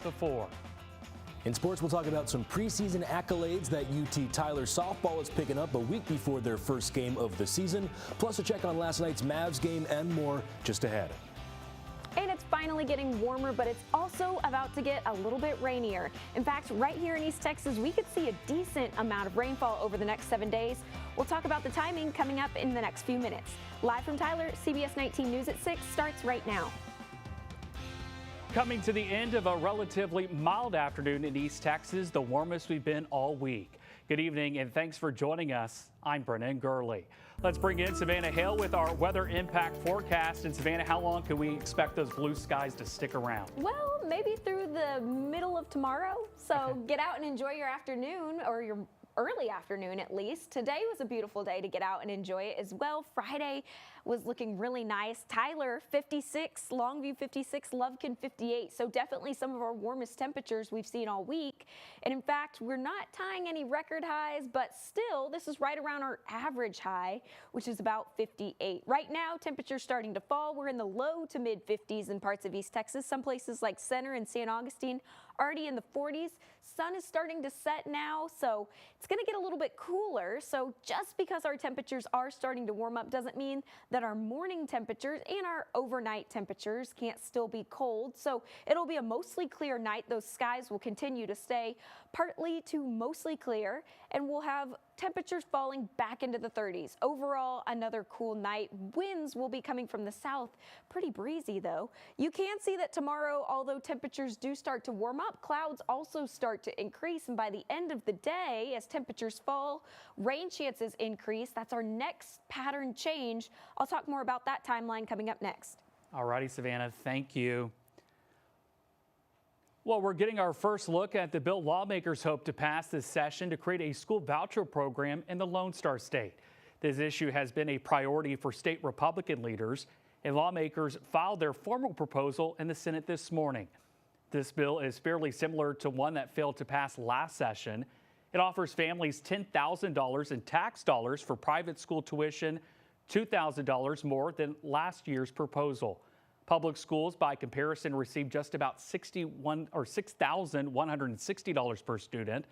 before. In sports, we'll talk about some preseason accolades that UT Tyler softball is picking up a week before their first game of the season. Plus a check on last night's Mavs game and more just ahead. And it's finally getting warmer, but it's also about to get a little bit rainier. In fact, right here in East Texas, we could see a decent amount of rainfall over the next 7 days. We'll talk about the timing coming up in the next few minutes. Live from Tyler, CBS19 News at 6 starts right now. Coming to the end of a relatively mild afternoon in East Texas, the warmest we've been all week. Good evening and thanks for joining us. I'm Brennan Gurley. Let's bring in Savannah Hale with our weather impact forecast. And Savannah, how long can we expect those blue skies to stick around? Well, maybe through the middle of tomorrow. So get out and enjoy your afternoon, or your early afternoon at least. Today was a beautiful day to get out and enjoy it as well. Friday was looking really nice. Tyler 56, Longview 56, Lovekin 58. So definitely some of our warmest temperatures we've seen all week. And in fact, we're not tying any record highs, but still this is right around our average high, which is about 58. Right now, temperatures starting to fall. We're in the low to mid 50s in parts of East Texas. Some places like Center and San Augustine already in the 40s. Sun is starting to set now, so it's going to get a little bit cooler. So just because our temperatures are starting to warm up doesn't mean that our morning temperatures and our overnight temperatures can't still be cold. So it'll be a mostly clear night. Those skies will continue to stay partly to mostly clear, and we'll have temperatures falling back into the 30s. Overall, another cool night. Winds will be coming from the south. Pretty breezy though. You can see that tomorrow, although temperatures do start to warm up, clouds also start to increase. And by the end of the day, as temperatures fall, rain chances increase. That's our next pattern change. I'll talk more about that timeline coming up next. All righty, Savannah, thank you. Well, we're getting our first look at the bill lawmakers hope to pass this session to create a school voucher program in the Lone Star State. This issue has been a priority for state Republican leaders, and lawmakers filed their formal proposal in the Senate this morning. This bill is fairly similar to one that failed to pass last session. It offers families $10,000 in tax dollars for private school tuition, $2,000 more than last year's proposal. Public schools, by comparison, receive just about $6,160 per student.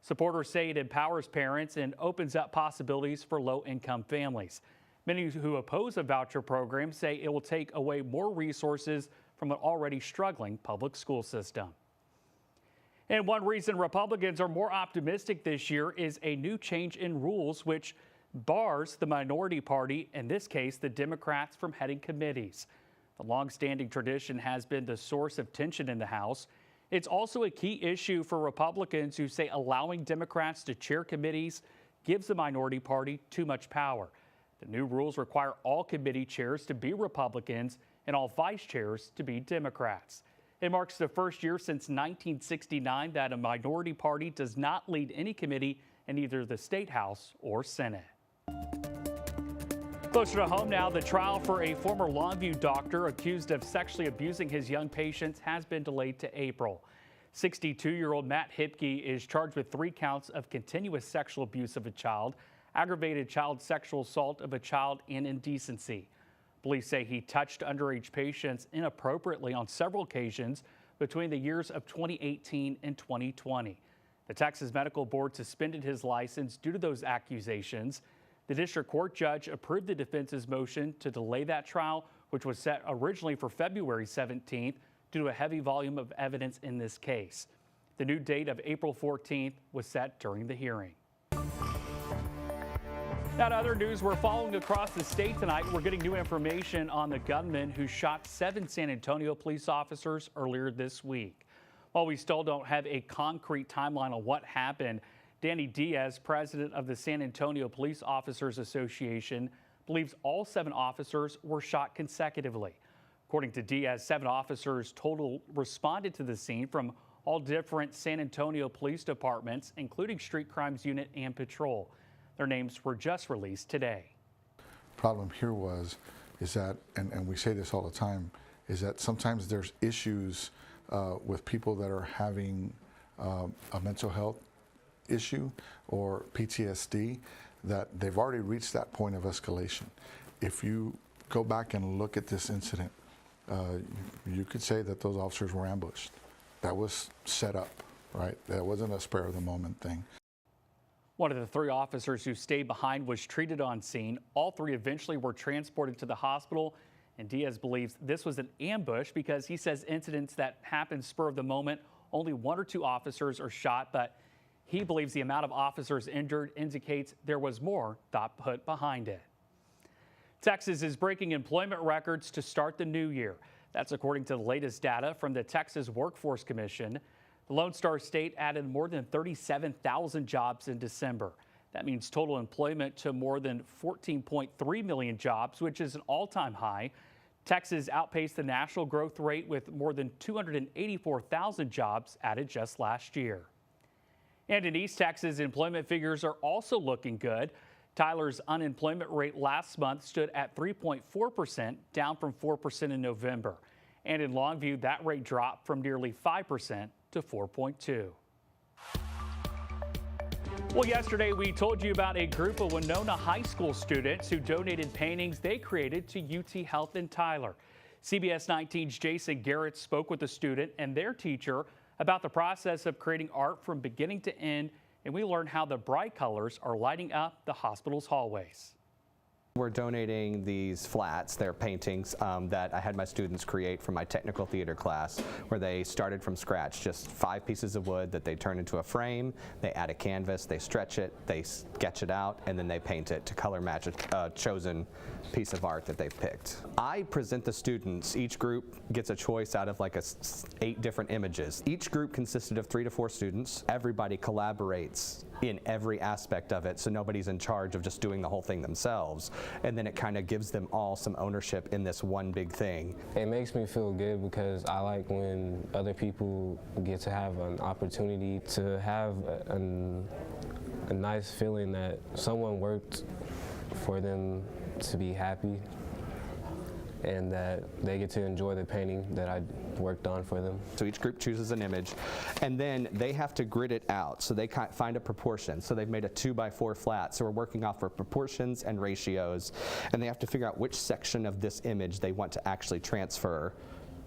Supporters say it empowers parents and opens up possibilities for low-income families. Many who oppose a voucher program say it will take away more resources from an already struggling public school system. And one reason Republicans are more optimistic this year is a new change in rules which bars the minority party, in this case the Democrats, from heading committees. The long-standing tradition has been the source of tension in the House. It's also a key issue for Republicans who say allowing Democrats to chair committees gives the minority party too much power. The new rules require all committee chairs to be Republicans and all vice chairs to be Democrats. It marks the first year since 1969 that a minority party does not lead any committee in either the State House or Senate. Closer to home now, the trial for a former Longview doctor accused of sexually abusing his young patients has been delayed to April. 62-year-old Matt Hipke is charged with 3 counts of continuous sexual abuse of a child, aggravated child sexual assault of a child, and indecency. Police say he touched underage patients inappropriately on several occasions between the years of 2018 and 2020. The Texas Medical Board suspended his license due to those accusations. The district court judge approved the defense's motion to delay that trial, which was set originally for February 17th due to a heavy volume of evidence in this case. The new date of April 14th was set during the hearing. Now to other news, we're following across the state tonight. We're getting new information on the gunman who shot 7 San Antonio police officers earlier this week. While we still don't have a concrete timeline on what happened, Danny Diaz, president of the San Antonio Police Officers Association, believes all 7 officers were shot consecutively. According to Diaz, 7 officers total responded to the scene from all different San Antonio police departments, including Street Crimes Unit and Patrol. Their names were just released today. Problem here is that, and we say this all the time, is that sometimes there's issues with people that are having a mental health issue or PTSD, that they've already reached that point of escalation. If you go back and look at this incident, you could say that those officers were ambushed. that was set up, right? That wasn't a spur of the moment thing. One of the 3 officers who stayed behind was treated on scene. All 3 eventually were transported to the hospital, and Diaz believes this was an ambush because he says incidents that happen spur of the moment, only 1 or 2 officers are shot, but he believes the amount of officers injured indicates there was more thought put behind it. Texas is breaking employment records to start the new year. That's according to the latest data from the Texas Workforce Commission. The Lone Star State added more than 37,000 jobs in December. That means total employment to more than 14.3 million jobs, which is an all-time high. Texas outpaced the national growth rate with more than 284,000 jobs added just last year. And in East Texas, employment figures are also looking good. Tyler's unemployment rate last month stood at 3.4%, down from 4% in November. And in Longview, that rate dropped from nearly 5% to 4.2%. Well, yesterday we told you about a group of Winona High School students who donated paintings they created to UT Health in Tyler. CBS19's Jason Garrett spoke with the student and their teacher about the process of creating art from beginning to end, and we learned how the bright colors are lighting up the hospital's hallways. We're donating these flats, they're paintings that I had my students create from my technical theater class, where they started from scratch, just 5 pieces of wood that they turn into a frame, they add a canvas, they stretch it, they sketch it out, and then they paint it to color match a chosen piece of art that they've picked. I present the students, each group gets a choice out of like 8 different images. Each group consisted of 3 to 4 students. Everybody collaborates in every aspect of it, so nobody's in charge of just doing the whole thing themselves. And then it kind of gives them all some ownership in this one big thing. It makes me feel good because I like when other people get to have an opportunity to have a nice feeling that someone worked for them to be happy and that they get to enjoy the painting that I worked on for them. So each group chooses an image, and then they have to grid it out. So they find a proportion. So they've made a 2x4 flat. So we're working off of proportions and ratios, and they have to figure out which section of this image they want to actually transfer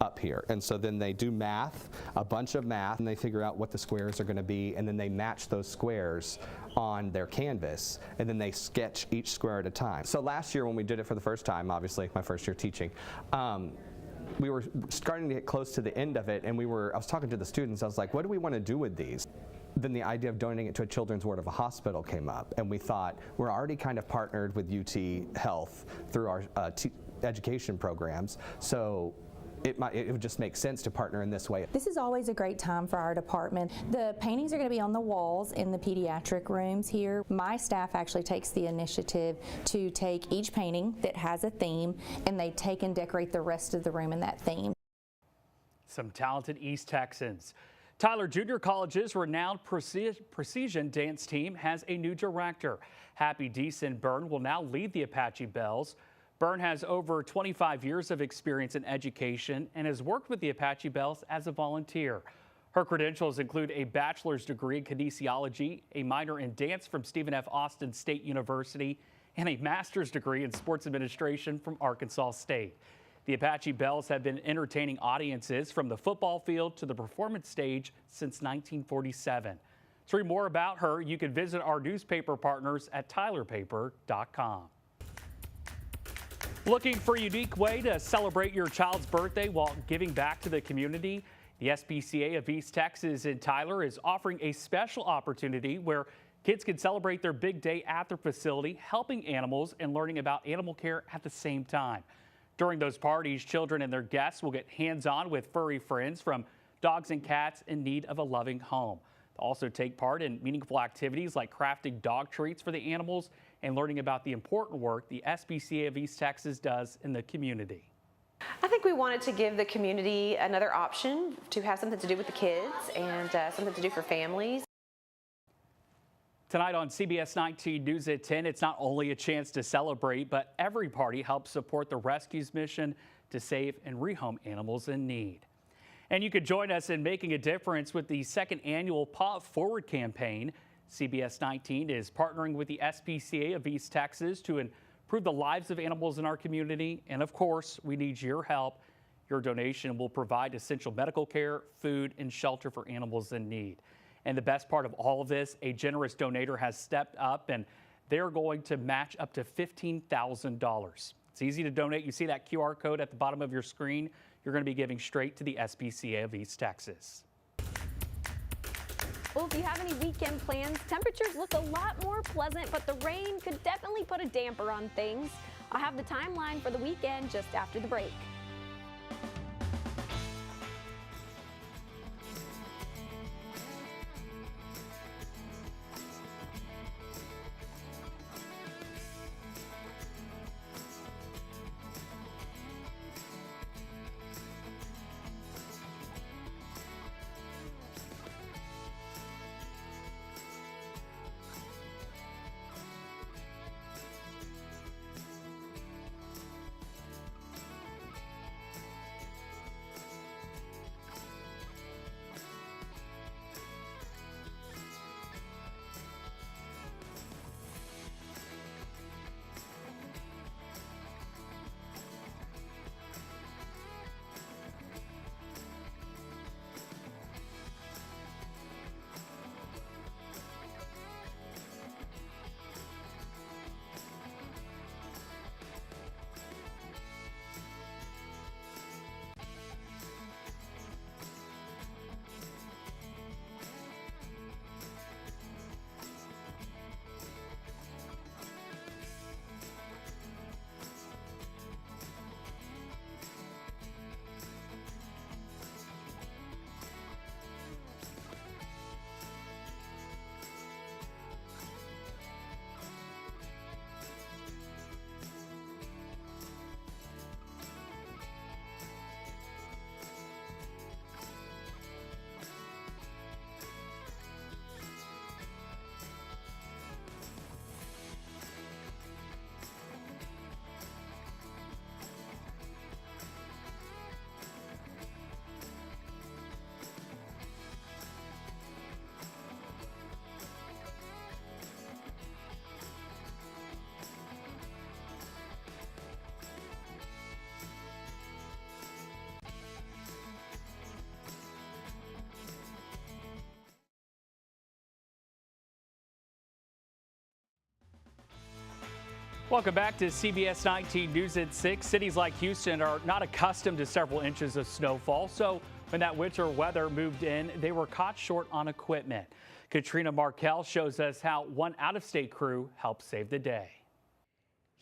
up here. And so then they do math, a bunch of math, and they figure out what the squares are going to be, and then they match those squares on their canvas, and then they sketch each square at a time. So last year when we did it for the first time, obviously my first year teaching, we were starting to get close to the end of it, and I was talking to the students, I was like, what do we want to do with these? Then the idea of donating it to a children's ward of a hospital came up, and we thought, we're already kind of partnered with UT Health through our education programs, so it would just make sense to partner in this way. This is always a great time for our department. The paintings are going to be on the walls in the pediatric rooms here. My staff actually takes the initiative to take each painting that has a theme, and they take and decorate the rest of the room in that theme. Some talented East Texans. Tyler Junior College's renowned precision dance team has a new director. Happy Deason Byrne will now lead the Apache Bells. Byrne has over 25 years of experience in education and has worked with the Apache Bells as a volunteer. Her credentials include a bachelor's degree in kinesiology, a minor in dance from Stephen F. Austin State University, and a master's degree in sports administration from Arkansas State. The Apache Bells have been entertaining audiences from the football field to the performance stage since 1947. To read more about her, you can visit our newspaper partners at tylerpaper.com. Looking for a unique way to celebrate your child's birthday while giving back to the community? The SPCA of East Texas in Tyler is offering a special opportunity where kids can celebrate their big day at their facility, helping animals and learning about animal care at the same time. During those parties, children and their guests will get hands-on with furry friends from dogs and cats in need of a loving home. They'll also take part in meaningful activities like crafting dog treats for the animals and learning about the important work the SPCA of East Texas does in the community. I think we wanted to give the community another option to have something to do with the kids and something to do for families. Tonight on CBS 19 News at 10, it's not only a chance to celebrate, but every party helps support the rescue's mission to save and rehome animals in need. And you could join us in making a difference with the second annual Paw It Forward campaign. CBS 19 is partnering with the SPCA of East Texas to improve the lives of animals in our community. And of course, we need your help. Your donation will provide essential medical care, food, and shelter for animals in need. And the best part of all of this, a generous donator has stepped up and they're going to match up to $15,000. It's easy to donate. You see that QR code at the bottom of your screen. You're going to be giving straight to the SPCA of East Texas. Well, if you have any weekend plans, temperatures look a lot more pleasant, but the rain could definitely put a damper on things. I'll have the timeline for the weekend just after the break. Welcome back to CBS 19 News at 6. Cities like Houston are not accustomed to several inches of snowfall, so when that winter weather moved in, they were caught short on equipment. Katrina Markell shows us how one out-of-state crew helped save the day.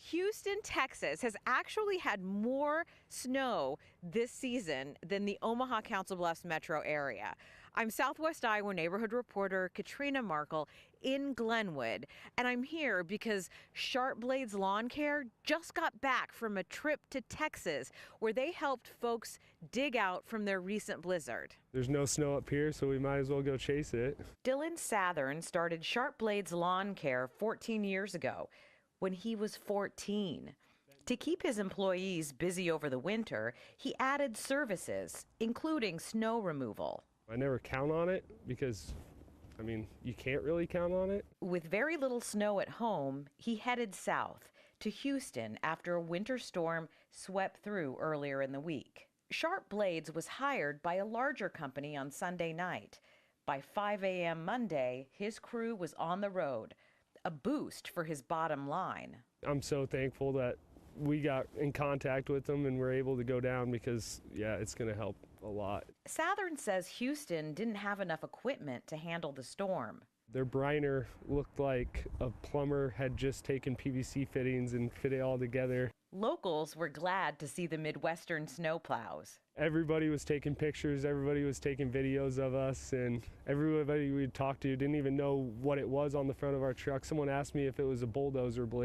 Houston, Texas has actually had more snow this season than the Omaha Council Bluffs metro area. I'm Southwest Iowa neighborhood reporter Katrina Markell in Glenwood, and I'm here because Sharp Blades Lawn Care just got back from a trip to Texas where they helped folks dig out from their recent blizzard. There's no snow up here, so we might as well go chase it. Dylan Sathern started Sharp Blades Lawn Care 14 years ago when he was 14. To keep his employees busy over the winter, he added services, including snow removal. I never count on it because, I mean, you can't really count on it. With very little snow at home, he headed south to Houston after a winter storm swept through earlier in the week. Sharp Blades was hired by a larger company on Sunday night. By 5 a.m. Monday, his crew was on the road, a boost for his bottom line. I'm so thankful that we got in contact with them and were able to go down because, yeah, it's going to help a lot. Sathern says Houston didn't have enough equipment to handle the storm. Their briner looked like a plumber had just taken PVC fittings and fit it all together. Locals were glad to see the Midwestern snowplows. Everybody was taking pictures, everybody was taking videos of us, and everybody we talked to didn't even know what it was on the front of our truck. Someone asked me if it was a bulldozer blade.